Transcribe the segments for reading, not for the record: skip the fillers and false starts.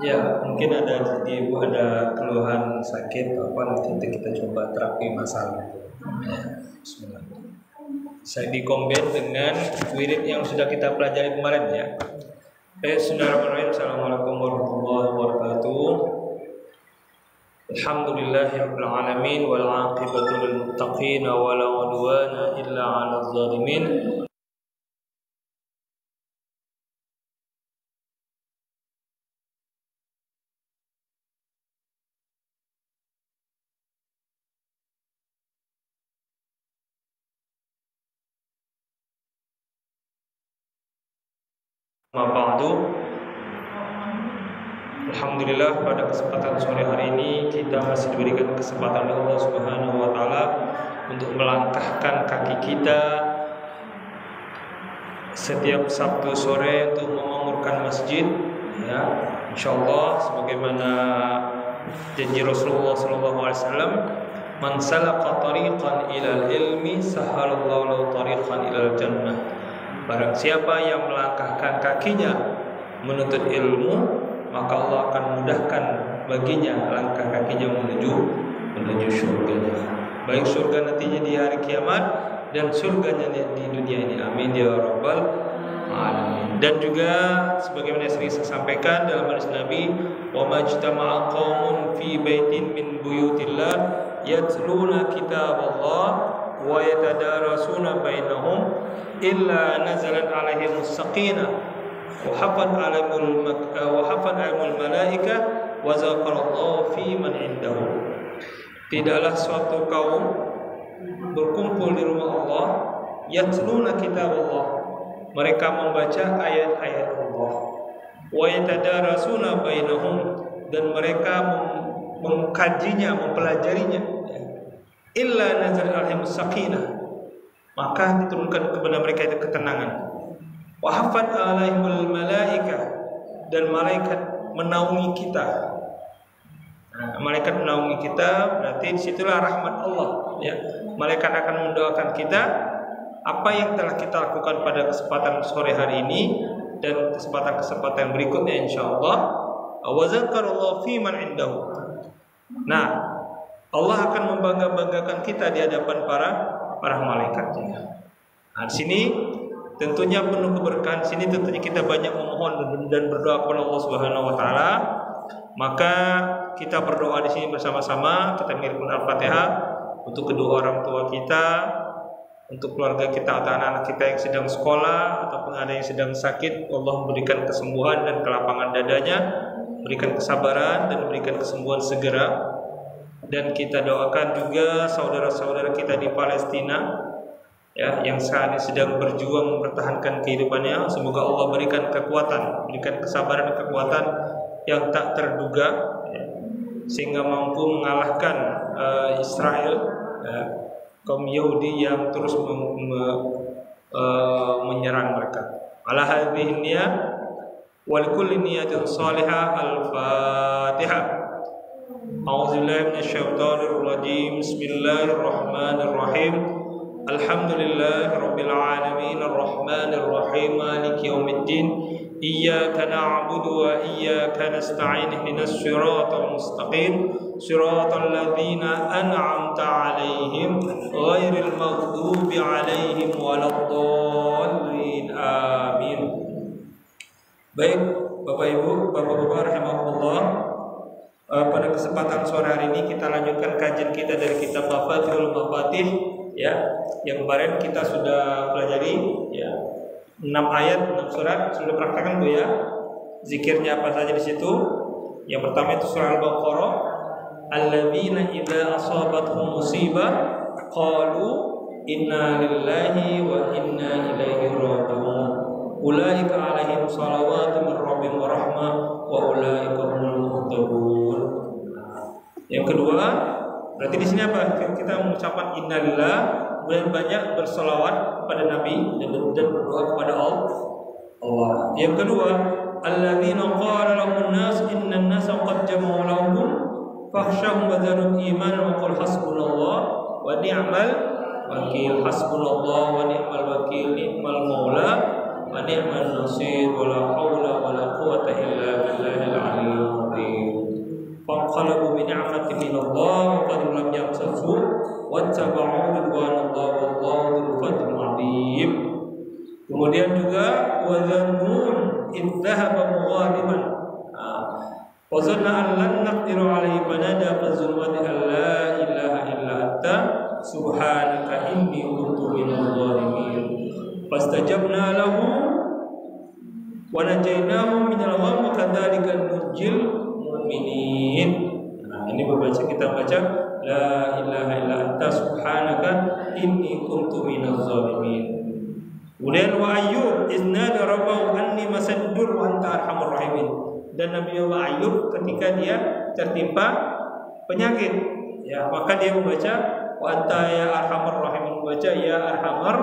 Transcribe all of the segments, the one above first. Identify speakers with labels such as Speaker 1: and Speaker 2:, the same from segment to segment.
Speaker 1: Ya, mungkin ada ibu ada keluhan sakit apa, nanti kita coba terapi masalah itu. Ya, bismillah. Saya dikombin dengan wirid yang sudah kita pelajari kemarin ya. Bismillahirrahmanirrahim. Assalamualaikum warahmatullahi wabarakatuh. Alhamdulillahirabbil alamin wal 'aqibatu lil muttaqin wa la 'udwana illa 'alal zalimin. Mabadu. Alhamdulillah, pada kesempatan sore hari ini kita masih diberikan kesempatan oleh Allah Subhanahu wa taala untuk melangkahkan kaki kita setiap Sabtu sore untuk memamurkan masjid ya. Insyaallah sebagaimana janji Rasulullah sallallahu alaihi wasallam, man salaka tariqan ilal ilmi sahalallahu lahu tariqan ilal jannah. Barang siapa yang melangkahkan kakinya menuntut ilmu, maka Allah akan mudahkan baginya langkah kakinya menuju surganya. Baik surga nantinya di hari kiamat dan surganya di dunia ini. Amin ya rabbal alamin. Dan juga sebagaimana sering saya sampaikan dalam hadis Nabi, wa majtama'a qaumun fi baitin min buyutillah yatluna kitaballah wa yatadarasuna bainahum illa nazalat alaihimus sakinah wa hafat alimul malaika wa zakarallahu fi man indahu. Tidaklah suatu kaum berkumpul di rumah Allah, yatluna kitaballah, mereka membaca ayat-ayat Allah, wa yatadarasuna bainahum, dan mereka mengkajinya, mempelajarinya, illa nazalat alaihimus sakinah, maka diturunkan kepada mereka itu ketenangan. Wa hafat alaihimul malaika, dan malaikat menaungi kita. Nah, malaikat menaungi kita berarti disitulah rahmat Allah ya. Malaikat akan mendoakan kita apa yang telah kita lakukan pada kesempatan sore hari ini dan kesempatan-kesempatan berikutnya insyaallah. Wa zakarallahu fi man indahu. Nah, Allah akan membangga-banggakan kita di hadapan para malaikatnya. Nah, di sini tentunya penuh keberkahan. Di sini tentunya kita banyak memohon dan berdoa kepada Allah Subhanahu wa taala. Maka kita berdoa di sini bersama-sama, kita mengirimkan Al-Fatihah untuk kedua orang tua kita, untuk keluarga kita atau anak-anak kita yang sedang sekolah ataupun ada yang sedang sakit. Allah memberikan kesembuhan dan kelapangan dadanya, berikan kesabaran dan berikan kesembuhan segera. Dan kita doakan juga saudara-saudara kita di Palestina ya, yang saat ini sedang berjuang mempertahankan kehidupannya. Semoga Allah berikan kekuatan, berikan kesabaran dan kekuatan yang tak terduga ya, sehingga mampu mengalahkan Israel ya, kaum Yahudi yang terus menyerang mereka. Ala hadhihi niyah wal kulli niyatin salihah. Al-Fatihah. A'udzubillahi minasyaitonir rajim. Bismillahirrahmanirrahim. Alhamdulillahirabbil alamin arrahmanir rahim maliki yaumiddin. Iyyaka na'budu wa iyyaka nasta'in ihdinas siratal mustaqim siratal ladzina an'amta 'alaihim ghairil maghdubi 'alaihim waladdallin. Amin. Baik, Bapak Ibu, Bapak-bapak rahimakumullah, pada kesempatan sore hari ini kita lanjutkan kajian kita dari kitab Mafatihul Mafatih ya, yang kemarin kita sudah pelajari ya. 6 ayat, 6 surat sudah praktekkan Bu ya. Zikirnya apa saja di situ? Yang pertama itu surah Al-Baqarah, alladzina idza asabatuhum musibah qalu inna lillahi wa inna ilaihi raji'un. Ulaika 'alaihim shalawatun min rabbihim wa rahmah wa ulaika humul muhtadun. Yang kedua, berarti di sini apa? Kita mengucapkan innalillah, kemudian banyak bersolawat kepada Nabi dan berdoa kepada Allah. Yang kedua, alladzina qala lahumun nas innan nasa qad jama'u lahum fakhshahum wa zadahum imanan wa qul hasbunallah wa ni'mal wakil. Hasbunallah wa ni'mal wakil, ni'mal maula Kemudian juga wa dzannun idzahaba mughadiban. Wa zanna an lan naqdiru alaihi fanada fi zulmati an la ilaha illa anta subhanaka inni kuntu minadh dhalimin. Fastajabna lahu wa najainahu minal gham wa kadzalika nunjil mu'minin. Nah, ini kita baca la ilaha illa anta subhanaka inni kuntu minadh dhalimin. Kemudian wa Ayyub iznada rabbahu anni masaddur wa anta arhamur rahimin. Dan Nabi Allah Ayyub ketika dia tertimpa penyakit, ya maka dia membaca wa anta ya arhamur rahimin, membaca ya arhamar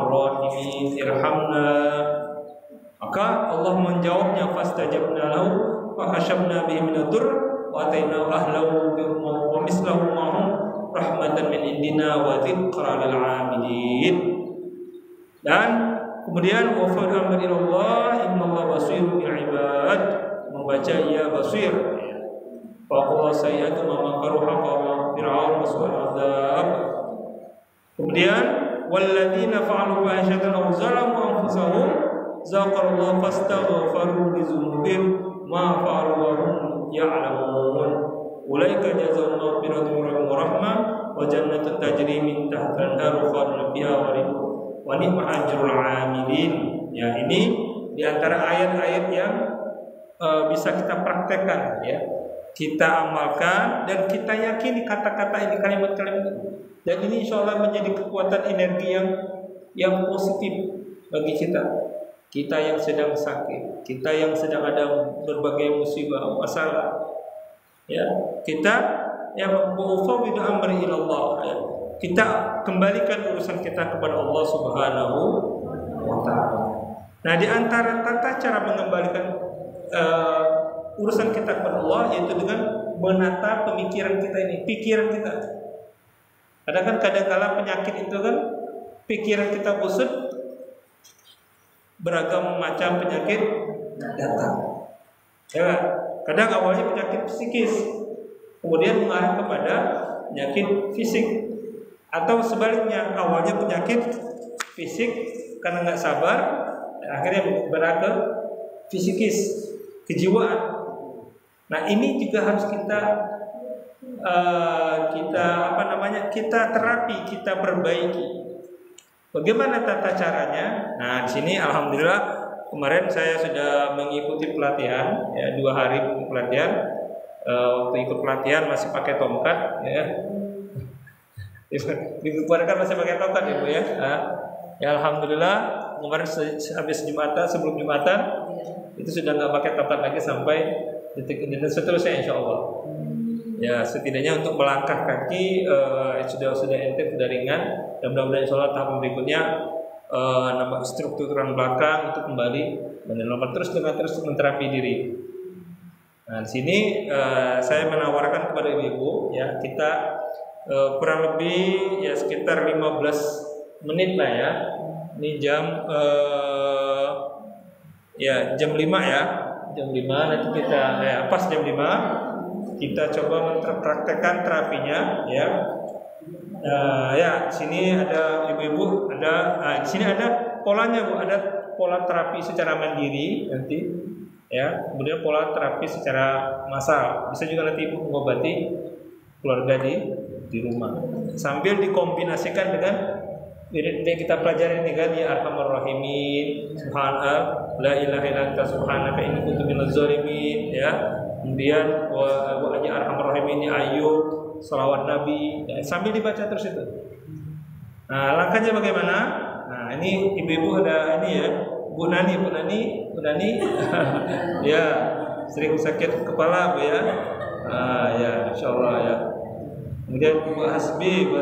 Speaker 1: rahimin irhamna. Maka Allah menjawabnya fastajabna lahu wa kashafna bihi min ad-dur wa atainahu ahlahu wa mislahu ma'hum rahmatan min indina wa dzikra lil 'abidin. Dan kemudian wafad amr ilallah innallaha basirun bil ibad, membaca ya basir. Fa qala sayyatu ma makaru haqa fir'aun wasal azab. Kemudian walladzina fa'alu fahsyatan aw zalamu anfusahum zaqallahu fastaghfaru li dzunubihim ma fa'alu wa hum ya'lamun. Ulaika jazaa'uhum maghfiratun wa rahmah wa jannatun tajri min tahtiha al-anharu khalidina fiha wa ni'ma ajrul 'amilin. Ya, ini di antara ayat-ayat yang bisa kita praktekkan, ya. Kita amalkan dan kita yakini kata-kata ini, kalimat-kalimat ini. Dan ini insyaallah menjadi kekuatan energi yang positif bagi kita. Kita yang sedang sakit, kita yang sedang ada berbagai musibah, masalah. Ya, kita yang mufawwidu amri ila Allah, ya. Kita kembalikan urusan kita kepada Allah Subhanahu wa taala. Nah, di antara tata cara mengembalikan urusan kita kepada Allah yaitu dengan menata pemikiran kita ini, pikiran kita. Kadang-kala penyakit itu kan pikiran kita busuk, beragam macam penyakit datang. Ya, kadang awalnya penyakit psikis, kemudian mengarah kepada penyakit fisik. Atau sebaliknya, awalnya penyakit fisik karena nggak sabar, akhirnya beralih ke fisikis, kejiwaan. Nah, ini juga harus kita terapi, kita perbaiki. Bagaimana tata caranya? Nah, di sini alhamdulillah kemarin saya sudah mengikuti pelatihan, ya 2 hari pelatihan. Waktu ikut pelatihan masih pakai tongkat, ya. Dikeluarkan masih pakai tongkat, Ibu, ya. Ya alhamdulillah kemarin habis Jumatan, sebelum Jumatan itu sudah nggak pakai tongkat lagi sampai detik ini dan seterusnya insyaallah. Ya, setidaknya untuk melangkah kaki sudah ente sudah ringan, dan mudah-mudahan insyaallah tahap berikutnya nambah struktur tulang belakang untuk kembali menambah terus menterapi diri. Nah, di sini saya menawarkan kepada ibu-ibu, ya, kita kurang lebih ya sekitar 15 menit lah, ya. Ini jam 5 ya. Jam 5 nanti kita pas jam 5 kita coba mempraktekkan terapinya, ya. Ya, sini ada ibu-ibu, di sini ada polanya, Bu. Ada pola terapi secara mandiri nanti, ya. Kemudian pola terapi secara massal. Bisa juga nanti ibu mengobati keluarga di rumah sambil dikombinasikan dengan yang kita pelajari ini kan, ya arhamar rahimin, subhanallah, la ilaha illa anta subhanaka inni kuntu minadz zalimin, ya. Kemudian wa arhamar rahimin, Ayyub, salawat Nabi, ya, sambil dibaca terus itu. Nah, langkahnya bagaimana? Nah, ini ibu-ibu ada ini, ya, Bu Nani ya, sering sakit kepala, Bu, ya. Ya insyaallah, ya. Kemudian Bu Hasbi,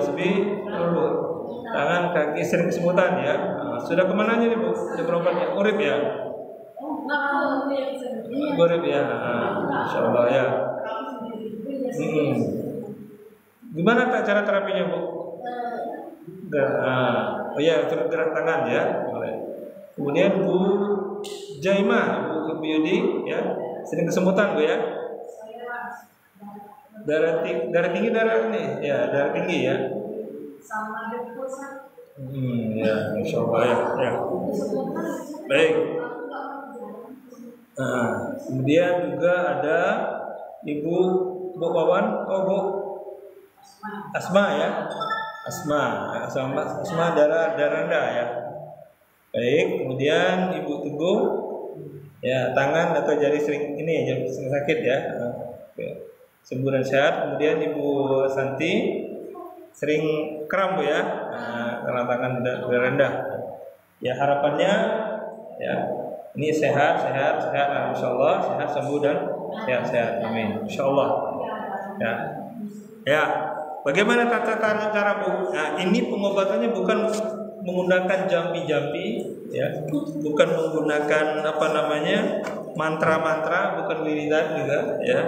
Speaker 1: tangan kaki sering kesemutan, ya. Sudah kemana nih, Bu? Sudah berobatnya? Urip, ya? Urip, ya. Insyaallah, ya. Gimana cara terapinya, Bu? Oh ya, gerak tangan, ya. Kemudian Bu Jaimah, Bu Yudi, ya. Sering kesemutan, Bu, ya. Darah tinggi, darah tinggi, ya. Ya, insya Allah ya. Ya. Baik. Kemudian juga ada Ibu Bu Wawan, Bu Asma ya. Asma darah rendah ya. Baik, kemudian Ibu Teguh ya, tangan atau jari sering sakit ya. Sembuh dan sehat. Kemudian Ibu Santi sering kram Bu ya. Karena tangan rendah. Ya, harapannya ya ini sehat, insyaallah sehat, sembuh dan sehat. Amin. Insyaallah. Ya. Ya. Bagaimana tata cara Bu? Nah, ini pengobatannya bukan menggunakan jampi-jampi ya, bukan menggunakan mantra-mantra, bukan wiridan juga ya,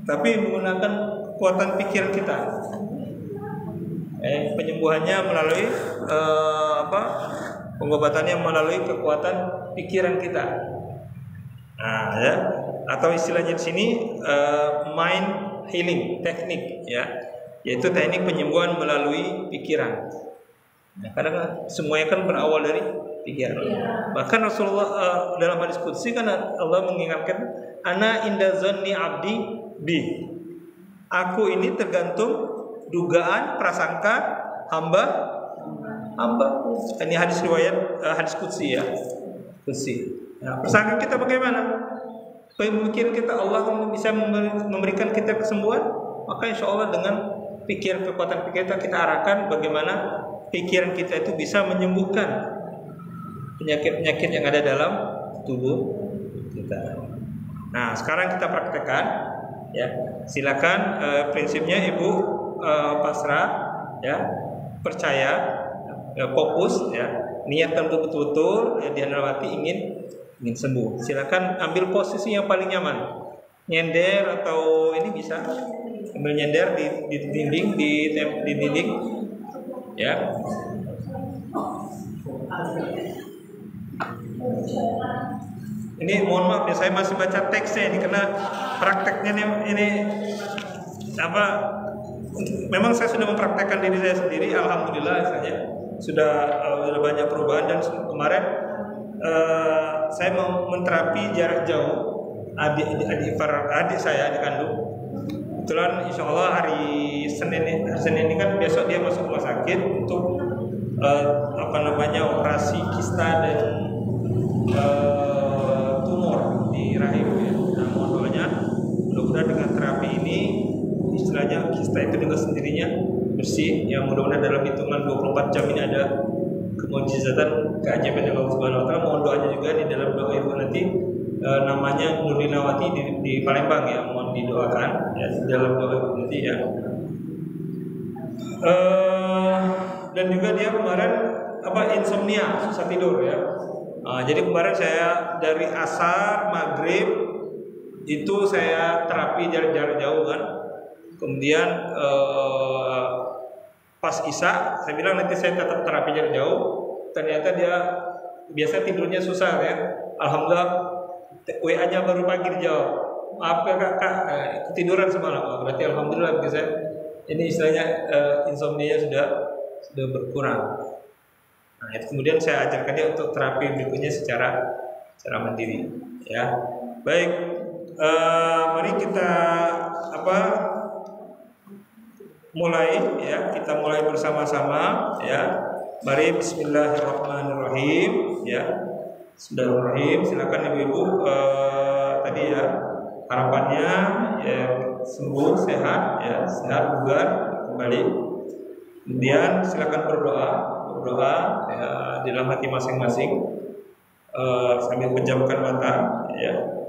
Speaker 1: tapi menggunakan kekuatan pikiran kita. Penyembuhannya melalui pengobatannya melalui kekuatan pikiran kita. Nah, ya, atau istilahnya di sini mind healing teknik ya, yaitu teknik penyembuhan melalui pikiran. Nah, karena semuanya kan berawal dari pikiran. Bahkan Rasulullah dalam hadis qudsi kan Allah mengingatkan, ana inda zanni abdi bi. Aku ini tergantung dugaan prasangka hamba. Ini hadis riwayat hadis qudsi ya. Nah, prasangka kita bagaimana? Pemikiran kita Allah bisa memberikan kita kesembuhan, maka insya Allah dengan kekuatan pikiran kita arahkan bagaimana pikiran kita itu bisa menyembuhkan penyakit-penyakit yang ada dalam tubuh kita. Nah, sekarang kita praktekkan ya. Silakan prinsipnya Ibu pasrah ya, percaya ya, fokus ya, niatkan betul-betul ya, di dalam hati ingin sembuh. Silakan ambil posisi yang paling nyaman. Nyender atau ini bisa ambil nyender di dinding di dinding ya. Ini mohon maaf ya, saya masih baca teksnya ini karena prakteknya ini memang saya sudah mempraktekkan diri saya sendiri, alhamdulillah saja sudah banyak perubahan. Dan kemarin saya mau menterapi jarak jauh adik saya, adik kandung. Kebetulan insya Allah hari Senin ini kan besok dia masuk rumah sakit untuk operasi kista dan tumor di rahim ya. Nah, mohon doanya mudah-mudahan dengan terapi ini istilahnya kista itu dengan sendirinya bersih ya, mudah-mudahan dalam hitungan 24 jam ini ada kemujizatan keajaiban dari Allah Subhanahu wa taala. Mohon doanya juga di dalam doa Ibu nanti namanya Nurlinawati di Palembang ya, mohon didoakan ya dalam doa Ibu nanti ya. Dan juga dia kemarin insomnia, susah tidur ya. Jadi kemarin saya dari asar maghrib itu saya terapi jarak jauh kan. Kemudian pas isya saya bilang nanti saya tetap terapi jarak jauh. Ternyata dia biasa tidurnya susah ya. Alhamdulillah WA-nya baru pagi dijawab. Maaf ya kak, ketiduran semalam. Berarti alhamdulillah bisa. Ini istilahnya insomnia sudah berkurang. Nah, itu kemudian saya ajarkan dia untuk terapi berikutnya secara mandiri ya. Baik, mari kita mulai ya, kita mulai bersama-sama ya. Mari bismillahirrahmanirrahim ya. Bismillahirrahmanirrahim. Silakan Ibu-ibu tadi ya, harapannya ya sembuh, sehat ya, sehat bugar kembali. Kemudian silakan berdoa ya, di dalam hati masing-masing sambil pejamkan mata ya,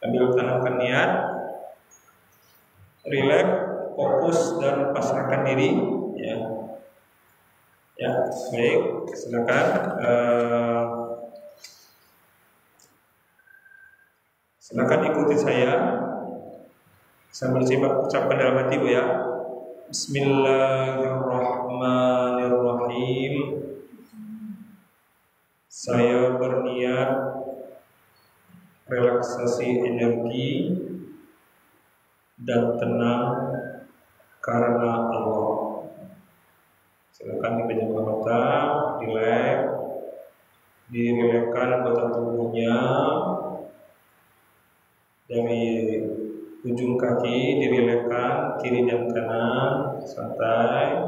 Speaker 1: sambil tanamkan niat, rileks, fokus dan pasrahkan diri ya. Ya, baik, silakan ikuti saya sambil ucapkan dalam hati Bu ya. Bismillahirrahmanirrahim. Saya berniat relaksasi energi dan tenang karena Allah. Silakan dipejamkan mata, rileks, dirilekkan anggota tubuhnya dari ujung kaki, dirilekkan kiri dan kanan, santai.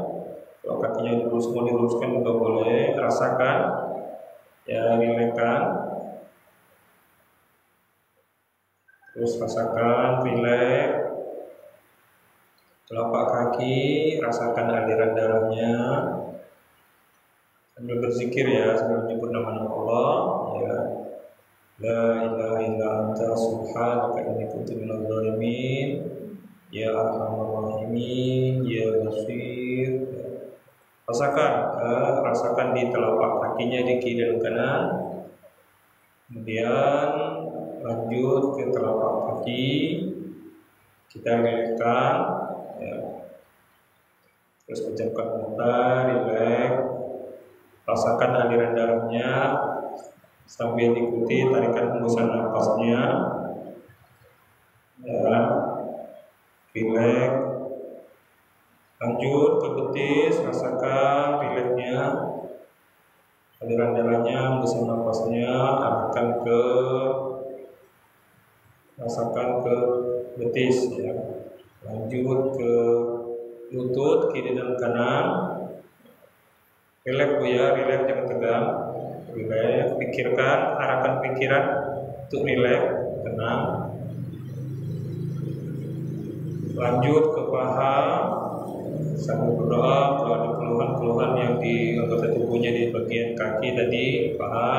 Speaker 1: Kalau kakinya lurus mau diluruskan juga boleh. Rasakan, ya rilekkan. Terus rasakan, rileks. Telapak kaki, rasakan aliran darahnya. Sambil berzikir ya, sambil menyebut nama Allah. Ya, La ilaha illa anta subhanaka inni kuntu minadz zalimin. Ya arhamar rahimin, ya basir. Rasakan di telapak kakinya di kiri dan kanan. Kemudian lanjut ke telapak kaki. Kita rilekkan. Ya. Terus pejamkan mata, rileks, rasakan aliran darahnya sambil diikuti tarikan hembusan nafasnya. Ya, rileks. Lanjut ke betis, rasakan rileksnya, aliran darahnya, hembusan nafasnya, rasakan ke betis. Ya. Lanjut ke lutut kiri dan kanan. Rileks ya, rileks, jangan tegang. Rileks, pikirkan, arahkan pikiran untuk rileks, tenang. Lanjut ke paha, sambil berdoa kalau ada keluhan-keluhan yang di anggota tubuhnya di bagian kaki tadi, paha,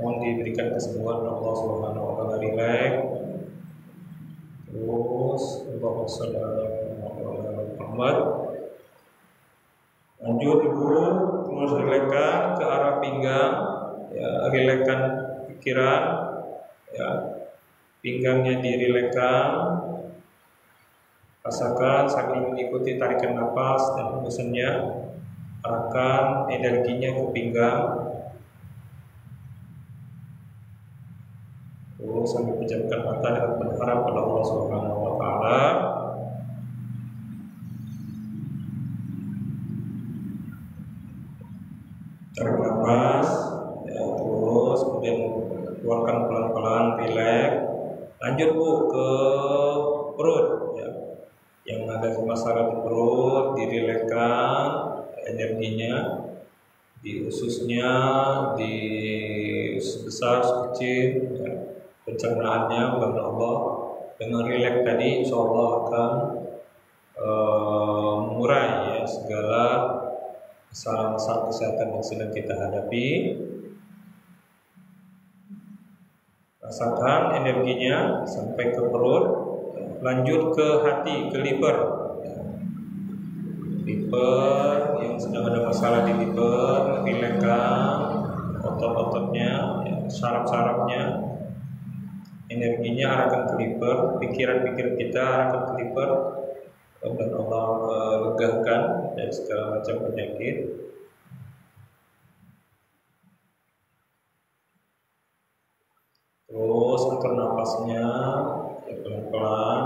Speaker 1: mohon diberikan kesembuhan Allah Subhanahu wa taala. Rileks. Terus Allahumma shalli ala Muhammad. Lanjut ibu, terus rilekkan ke arah pinggang, ya, rilekkan pikiran, ya, pinggangnya dirilekkan, rasakan sambil mengikuti tarikan nafas dan hembusannya, arahkan energinya ke pinggang. Terus sambil pejamkan mata dengan berharap pada Allah Subhanahu wa taala. Tarik nafas, ya, terus kemudian keluarkan pelan-pelan, rileks. Lanjut bu ke perut, ya. Yang ada masalah di perut, dirilekkan energinya di ususnya, di usus besar, usus kecil, ya. Pencernaannya kepada Allah dengan rileks tadi, insya Allah akan mengurai ya segala masalah kesehatan yang sedang kita hadapi. Rasakan energinya sampai ke perut, lanjut ke hati, ke liver. Liver yang sedang ada masalah di liver, rilekkan otot-ototnya, ya, saraf-sarafnya. Energinya arahkan ke liver, pikiran-pikiran kita arahkan ke liver, dan Allah legakan dari segala macam penyakit. Terus atur nafasnya, ya, pelan-pelan.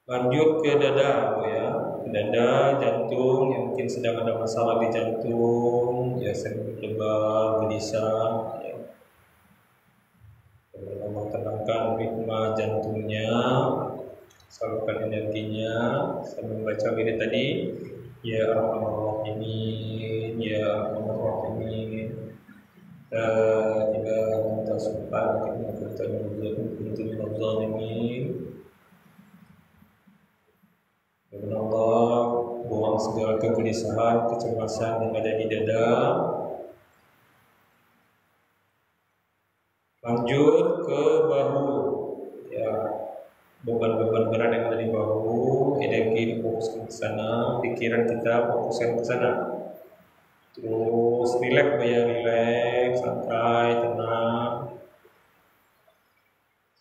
Speaker 1: Lanjut ke dada, ya, dada, jantung yang mungkin sedang ada masalah di jantung, ya, sering berdebar, gelisah. Ya. Allah tenangkan ritme jantungnya, salurkan energinya sambil membaca wirid tadi, ya Arhamar Rahimin, ya Arhamar Rahimin, la ilaha illa anta subhanaka inni kuntu minadz zalimin. Ya Allah, buang segala kegelisahan, kecemasan yang ada di dada. Lanjut ke bahu, ya, beban-beban berat yang ada di bahu, energi difokuskan ke sana, pikiran kita fokuskan ke sana. Terus rileks ya, rileks, santai, tenang.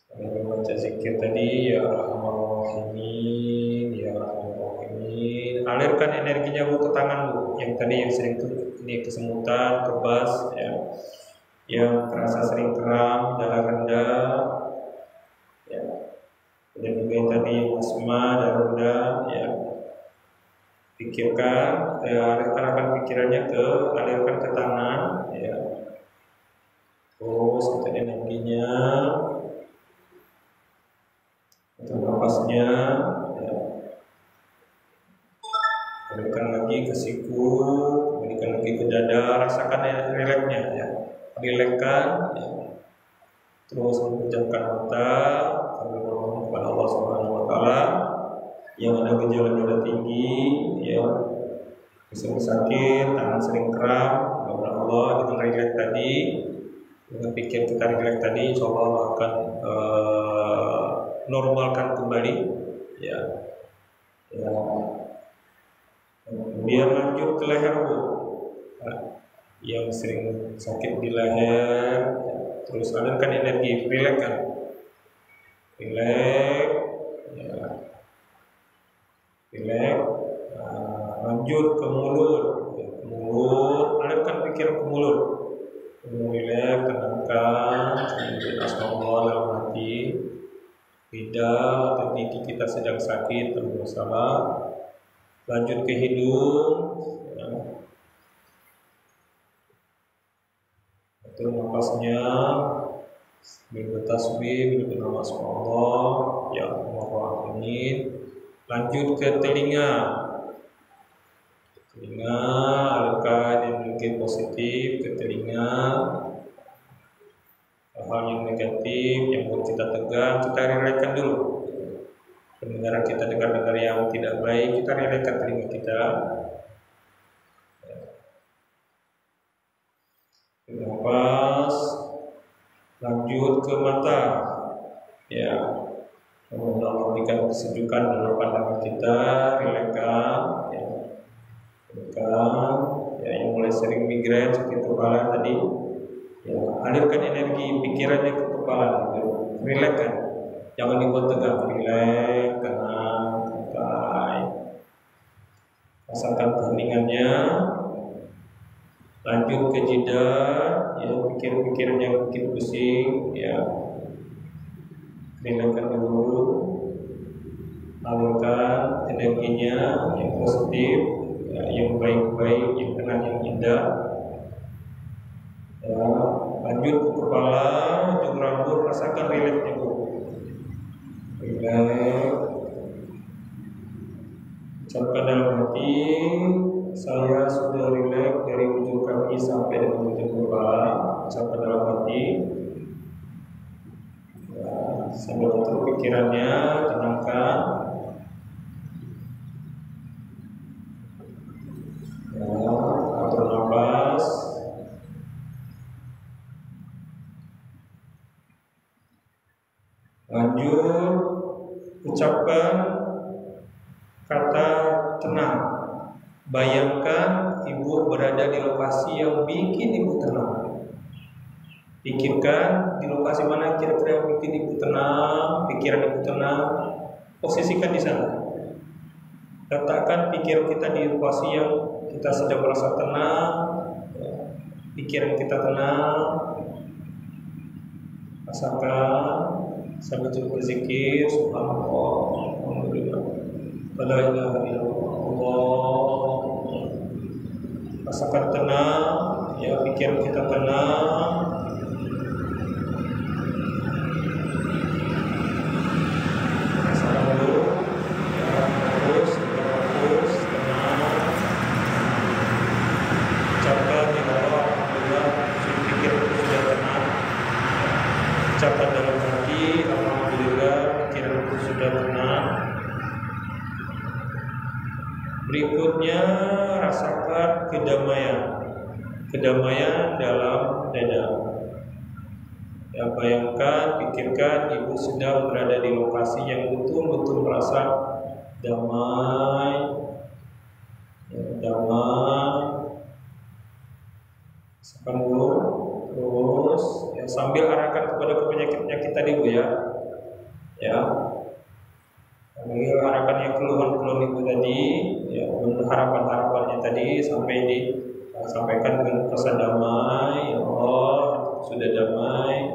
Speaker 1: Sambil membaca zikir tadi, ya Arhamar Rahimin, ya Arhamar Rahimin. Alirkan energinya bu ke tangan bu, yang tadi yang sering ini kesemutan, kebas, ya, yang terasa sering kram, darah rendah, ya, dan juga yang tadi asma, darah rendah, ya, Pikirkan, arahkan pikirannya alirkan ke tangan, ya. Terus kita energinya, kita napasnya, ya. Alirkan lagi ke siku, alirkan lagi ke dada, rasakan rileksnya, ya. Rilekskan, ya. Terus memejamkan mata, sambil berdoa kepada Allah Subhanahu Wa Taala. Yang ada gejala-gejala tinggi, ya, bisa sakit, tangan sering kram, kepada Allah dengan rileks tadi, dengan pikir kita rileks tadi, insya Allah akan normalkan kembali, ya. Ya. Kemudian lanjut ke leher, Bu. Yang sering sakit di leher, ya. Terus alirkan energi, rileks kan, rileks, ya. Rileks. Lanjut ke mulut, ya, ke mulut, alirkan pikiran ke mulut. Rileks, tenangkan, sebut Allah dalam hati. Lidah atau gigi kita sedang sakit, bermasalah. Lanjut ke hidung, ya. Atur nafasnya, bertasbih, berdoa Allah, ya Allah amin. Lanjut ke telinga. Telinga, alirkan energi positif ke telinga. Hal yang negatif yang buat kita tegang, kita rilekskan dulu. Pendengaran kita dengar-dengar yang tidak baik, kita rilekskan telinga kita. Nafas. Lanjut ke mata, ya. Semoga Allah berikan kesejukan dalam pandangan kita, rilekskan, ya. Rilekskan, ya, yang mulai sering migrain, sakit kepala tadi, ya, alirkan energi pikirannya ke kepala, ya. Rilekskan, jangan dibuat tegang, rileks, tenang, santai, rasakan keheningannya. Lanjut ke jidat, ya, pikir-pikiran yang bikin pusing, ya. Rilekskan dulu, alirkan energinya yang positif, ya, yang baik-baik, yang tenang, yang indah, ya. Lanjut ke kepala, ujung rambut, rasakan rileksnya, Bu. Rileks. Ucapkan dalam hati, saya sudah rileks dari ujung kaki sampai dengan ujung kepala. Ucapkan dalam hati. Sambil atur pikirannya, tenangkan, ya, atur nafas. Lanjut, ucapkan kata tenang. Bayangkan ibu berada di lokasi yang bikin ibu tenang. Pikirkan di lokasi mana kira-kira yang bikin ibu tenang, pikiran ibu tenang. Posisikan di sana. Letakkan pikiran kita di lokasi yang kita sedang merasa tenang, ya. Pikiran kita tenang. Rasakan sambil terus berzikir, subhanallah, alhamdulillah, la ilaha illallah. Rasakan tenang, ya, pikiran kita tenang. Ucapkan dalam hati, alhamdulillah, pikiranku sudah tenang. Berikutnya, rasakan kedamaian dalam dada. Ya, bayangkan, pikirkan ibu sedang berada di lokasi yang betul-betul merasa damai, ya, damai. Rasakan dulu. Terus, ya, sambil arahkan kepada penyakit-penyakit tadi, Bu, ya. Ya. Sambil arahkan yang keluhan-keluhan ibu tadi, ya, harapan-harapannya tadi sampaikan dengan rasa damai, ya Allah, sudah damai.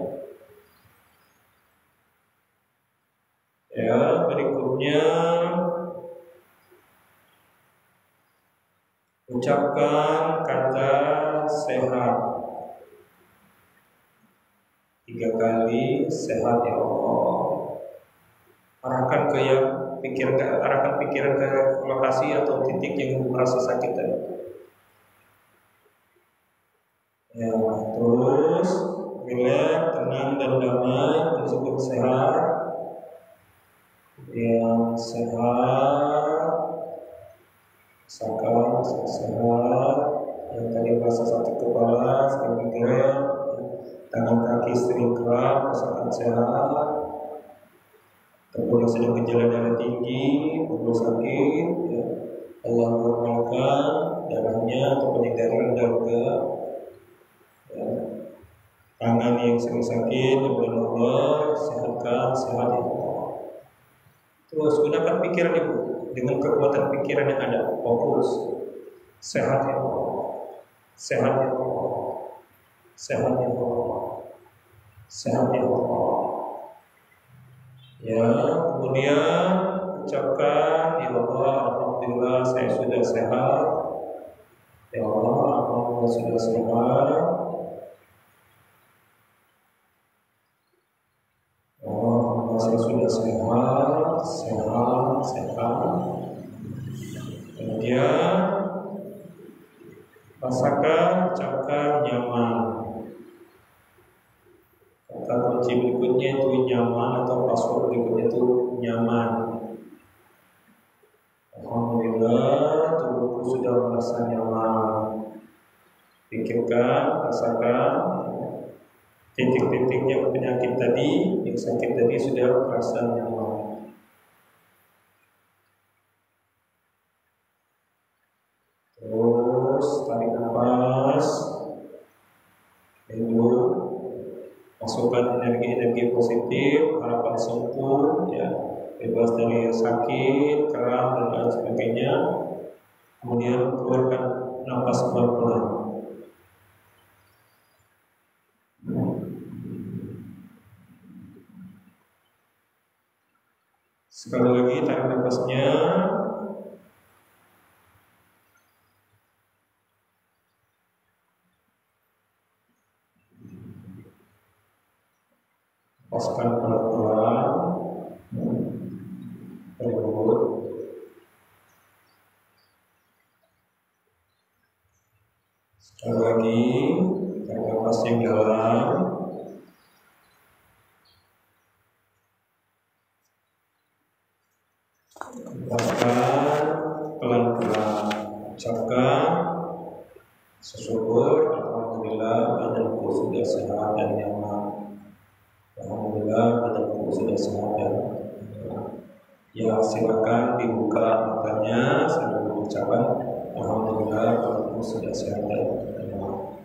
Speaker 1: Ya, berikutnya Ucapkan kata sehat 3 kali, sehat ya Allah. Arahkan pikiran ke lokasi atau titik yang merasa sakit tadi. Ya, terus relax, tenang dan damai, disebut sehat. Yang sehat, rasakan sehat. Yang tadi merasa sakit kepala, sakit pikiran, tangan kaki sering kram, rasakan sehat. Kalau sedang gejala darah tinggi, perlu sakit, ya. Allah normalkan darahnya atau penyedari darah. Ya. Tangan yang sering sakit, Allah sehatkan, sehat ya Allah. Terus gunakan pikiran ibu dengan kekuatan pikiran yang ada, fokus. Sehat ya Allah, sehat ya Allah, sehat ya Allah, sehat ya Allah. Ya, kemudian ucapkan ya Allah, alhamdulillah saya sudah sehat. Ya Allah, alhamdulillah sudah sehat. Ya Allah, saya sudah sehat, sehat. Kemudian rasakan, ucapkan nyaman. Kata kunci berikutnya itu nyaman atau password berikutnya itu nyaman. Alhamdulillah tubuhku sudah merasa nyaman. Pikirkan, rasakan titik-titiknya penyakit tadi, yang sakit tadi sudah merasa nyaman. Terus tarik nafas, hidup. Masukkan energi-energi positif, harapan sembuh, ya, bebas dari sakit, kram dan lain sebagainya. Kemudian keluarkan nafas pelan-pelan. Sekali lagi tarik nafasnya. Lepaskan pelan-pelan. Perut. Sekali lagi tarik nafas yang dalam. Lepaskan pelan-pelan. Ucapkan syukur, alhamdulillah badanku sudah sehat dan nyaman. Alhamdulillah badanku sudah sehat dan nyaman. Ya, silakan dibuka matanya sambil mengucapkan alhamdulillah badanku sudah sehat dan nyaman.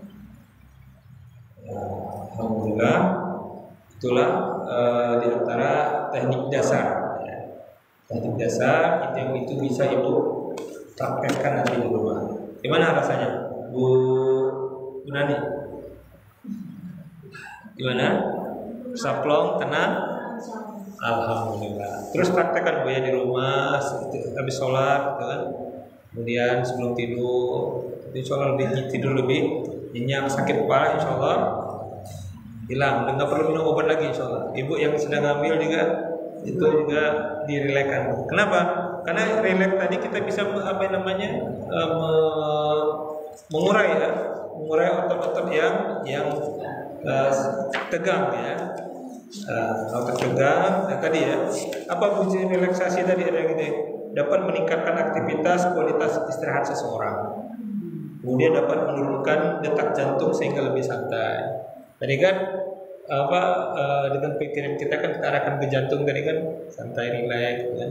Speaker 1: Ya, alhamdulillah. Itulah di antara teknik dasar. Teknik dasar itu bisa ibu praktekkan nanti di rumah. Gimana rasanya, Bu Nani? Gimana? Saplong, tenang? Alhamdulillah. Terus praktekkan Bu ya di rumah, habis sholat, kan? Kemudian sebelum tidur, tidur lebih nyenyak, sakit kepala, insya Allah hilang. Dan nggak perlu minum obat lagi, insya Allah. Ibu yang sedang hamil juga itu juga direlakan. Kenapa? Karena relax tadi kita bisa mengurai otot-otot yang tegang ya. Otot tegang. Nah, tadi ya, apa fungsi relaksasi tadi ada gitu? Dapat meningkatkan aktivitas kualitas istirahat seseorang. Kemudian dapat menurunkan detak jantung sehingga lebih santai. Tadi kan dengan pikiran kita kan kita arahkan ke jantung tadi kan santai, rileks kan.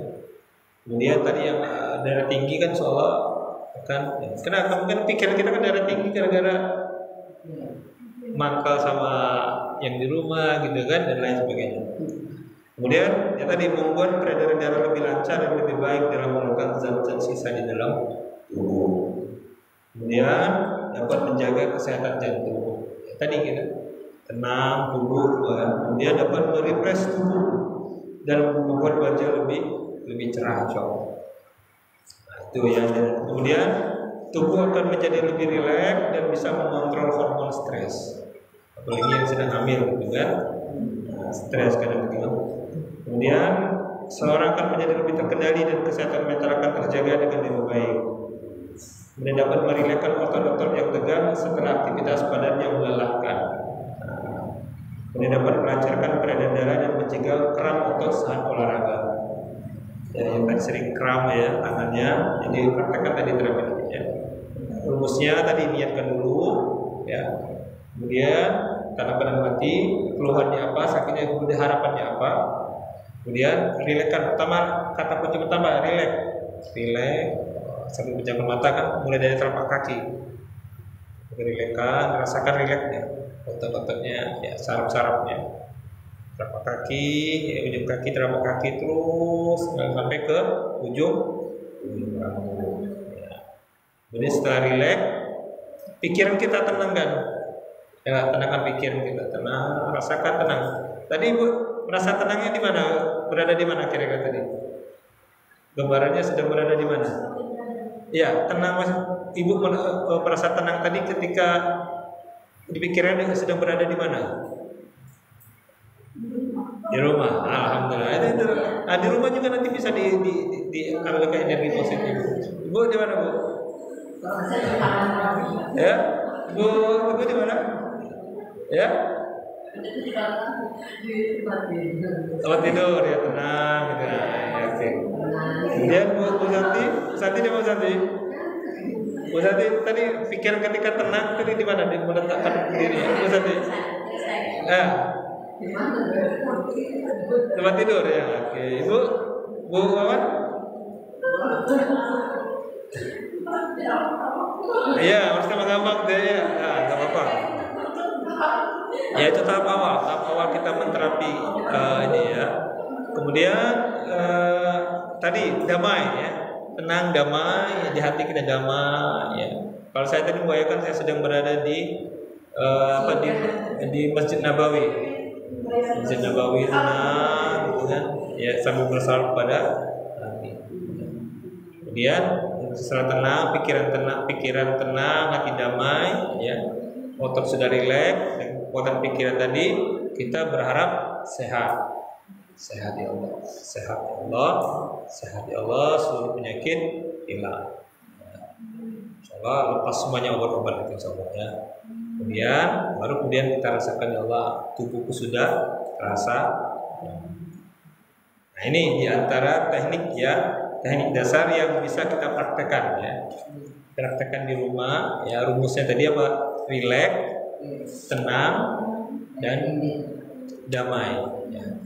Speaker 1: Kemudian tadi yang darah tinggi kan seolah kan kenapa kan pikiran kita kan darah tinggi gara-gara mangkal sama yang di rumah gitu kan dan lain sebagainya. Kemudian ya tadi membuat peredaran darah lebih lancar dan lebih baik dalam mengeluarkan zat-zat sisa di dalam tubuh. Kemudian dapat menjaga kesehatan jantung. Ya, tadi gitu. Tenang, duduk, kemudian dapat merefresh tubuh dan membuat wajah lebih cerah, nah, itu ya. Dan kemudian tubuh akan menjadi lebih rileks dan bisa mengontrol hormon stres. Apalagi yang sedang hamil, gitu kan? Stres kadang gitu. Kemudian seorang akan menjadi lebih terkendali dan kesehatan mental akan terjaga dengan lebih baik. Kemudian dapat merilekskan otot-otot yang tegang setelah aktivitas badan yang melelahkan. Kemudian dapat melancarkan peredaran darah dan mencegah kram otot saat olahraga. Ya, yang tadi sering kram ya tangannya, jadi praktekkan tadi terapi ya. Rumusnya tadi niatkan dulu, ya. Kemudian tanamkan hati, keluhannya apa, sakitnya, kemudian harapannya apa. Kemudian rilekskan. Pertama, kata kunci pertama rileks sambil pejamkan mata kan, mulai dari telapak kaki. Rilekskan, rasakan rileksnya, otot-ototnya, ya, saraf-sarafnya. Telapak kaki, ya, ujung kaki, telapak kaki terus sampai ke ujung rambut. Ya. Kemudian setelah rileks, pikiran kita tenang kan? Ya, tenangkan pikiran kita, tenang, rasakan tenang. Tadi Ibu merasa tenangnya di mana? Berada di mana kira-kira tadi? Gambarannya sedang berada di mana? Ya, tenang Mas. Ibu merasa tenang tadi ketika di pikiran sedang berada di mana? Di rumah. Alhamdulillah. Itu. Nah, di rumah juga nanti bisa diambil ke energi positif. Ibu di mana, Bu? Ya? Ibu di mana? Ya? Tempat tidur ya, tenang gitu. Ya, oke. Kemudian Bu Santi di mana Santi? Bu Santi tadi pikiran ketika tenang tadi di mana? Di meletakkan diri. Bu Santi. Tempat tidur ya. Oke. Ibu Wawan? Iya, harus gampang deh ya. Nah, enggak apa-apa. Ya itu tahap awal kita menterapi ini ya. Kemudian tadi damai ya, tenang, damai, di hati kita damai ya. Kalau saya tadi membayangkan saya sedang berada di Masjid Nabawi. Masjid Nabawi tenang gitu kan. Ya, sambil bersalawat pada Nabi. Kemudian setelah tenang, pikiran tenang, hati damai ya. Otot sudah rileks, dan kekuatan pikiran tadi kita berharap sehat ya Allah, sehat ya Allah, seluruh penyakit hilang. Insyaallah lepas semuanya obat-obat itu insyaallah ya. Kemudian kita rasakan ya Allah, tubuhku sudah terasa. Nah ini diantara teknik dasar yang bisa kita praktekkan ya. Praktekkan di rumah ya. Rumusnya tadi apa? Rileks, tenang, dan damai. Ya.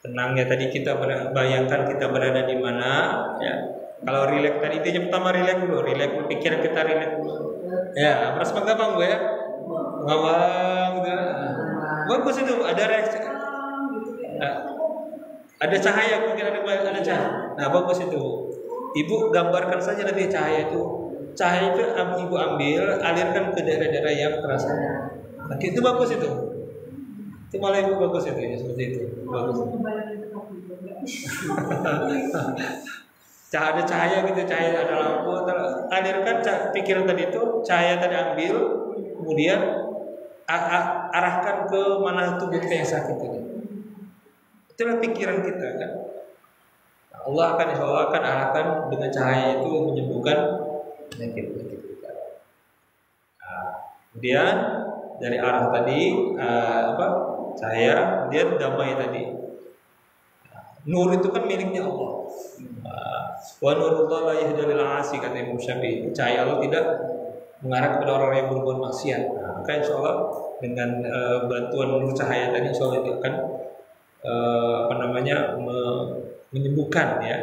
Speaker 1: Tenangnya tadi kita bayangkan kita berada di mana. Ya. Kalau rileks tadi itu yang pertama rileks dulu, pikiran kita rileks dulu. Ya, merasa gampang Bu ya. Ngawang, bagus itu ada reaksi. Ada cahaya, mungkin ada cahaya. Nah bagus itu. Ibu gambarkan saja nanti cahaya itu. Cahaya itu Ibu ambil, alirkan ke daerah-daerah yang terasa. Nah, itu bagus itu. Itu malah Ibu bagus itu ya, seperti itu. Bagus. Ada cahaya gitu, cahaya ada lampu, alirkan pikiran tadi itu, cahaya tadi ambil, kemudian arahkan ke mana tubuh kita yang sakit ini. Itulah pikiran kita kan. Allah akan arahkan dengan cahaya itu menyembuhkan penyakit kita. Kemudian dari arah tadi cahaya, kemudian damai tadi. Nur itu kan miliknya Allah. Wa nurullah la yahdi lil 'asi kata Imam Syafi'i. Cahaya Allah tidak mengarah kepada orang yang berbuat maksiat. Maka insyaallah dengan bantuan nur cahaya tadi insyaallah itu akan menyembuhkan ya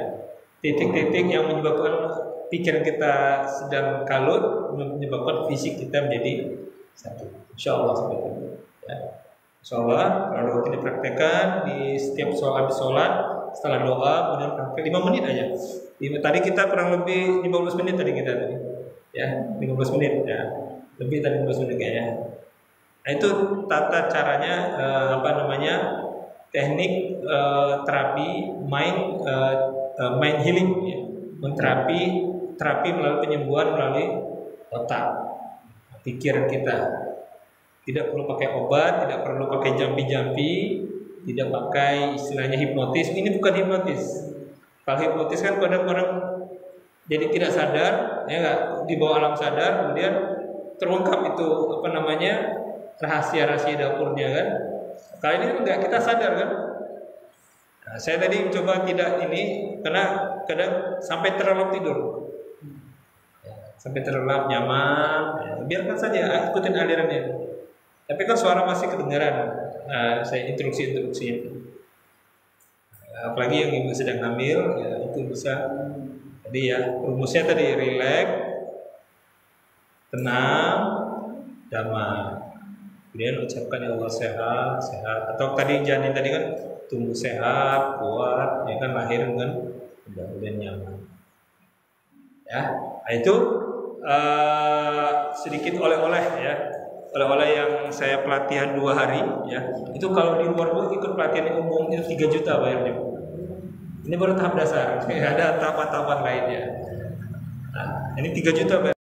Speaker 1: titik-titik yang menyebabkan pikiran kita sedang kalut, menyebabkan fisik kita menjadi sakit. Insyaallah seperti itu. Ya. Insyaallah kalau kita praktekkan di setiap habis sholat, setelah doa, kemudian praktek 5 menit aja. Tadi kita kurang lebih 15 menit tadi kita tadi. Ya, 15 menit ya. Lebih dari 15 menit kayaknya. Nah, itu tata caranya teknik terapi mind healing ya. Terapi melalui penyembuhan melalui otak, pikiran kita. Tidak perlu pakai obat, tidak perlu pakai jampi-jampi, tidak pakai istilahnya hipnotis. Ini bukan hipnotis. Kalau hipnotis kan kadang-kadang jadi tidak sadar, ya nggak, di bawah alam sadar, kemudian terungkap itu apa namanya rahasia-rahasia dapurnya kan. Kali ini enggak, kita sadar kan. Nah, saya tadi mencoba tidak ini karena kadang sampai terlelap tidur, sampai terlelap nyaman, ya, biarkan saja ikutin alirannya. Tapi kan suara masih kedengaran. Nah, saya instruksi. Apalagi yang ibu sedang hamil, ya itu bisa. Jadi ya rumusnya tadi rileks, tenang, damai. Kemudian ucapkan ya Allah sehat, sehat. Atau tadi janin tadi kan tumbuh sehat, kuat, ya kan lahir dengan mudah-mudahan nyaman. Ya, nah, itu sedikit oleh-oleh ya. Oleh-oleh yang saya pelatihan 2 hari ya. Itu kalau di luar Bu ikut pelatihan umum itu 3 juta bayarnya. Ini baru tahap dasar. Ada tahapan-tahapan lainnya. Nah, ini 3 juta bayar.